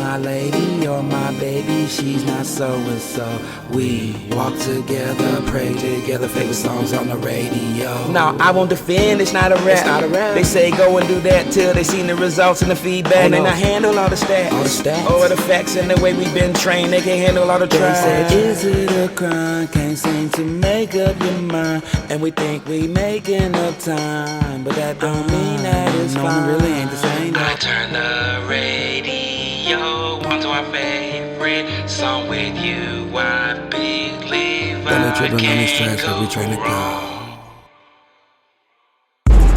my lady or my baby, she's not so and so. We walk together, pray together, favorite songs on the radio. No, I won't defend, it's not a rap. It's not a rap. They say go and do that till they seen the results and the feedback. And then I handle all the stats. All the stats. All the facts and the way we've been trained, they can't handle all the tries. They said, is it a crime? Can't seem to make up your mind. And we think we making up time, but that don't mean that it's fine. No, really ain't the same. I turn the radio on to our favorite song with you. I believe I can go wrong.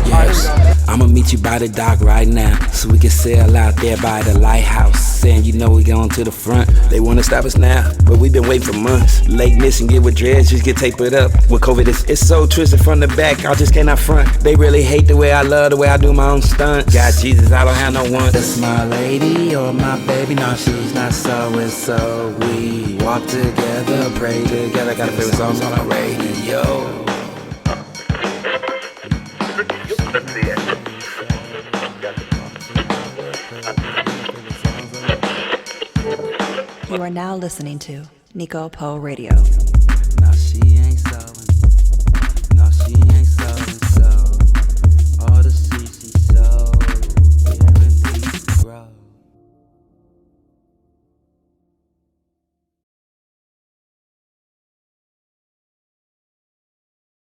Yes, I'ma meet you by the dock right now, so we can sail out there by the lighthouse. Saying, you know, we going to the front. They wanna stop us now, but we've been waiting for months. Lateness and get with dreads, just get tapered up. With COVID, it's so twisted from the back, I just cannot front. They really hate the way I love, the way I do my own stunts. God, Jesus, I don't have no one. That's my lady or my baby, no, she's not so and so. We walk together, pray together, got a favorite songs on the radio. You are now listening to Niko Powe Radio. No, she ain't so. No, she ain't so.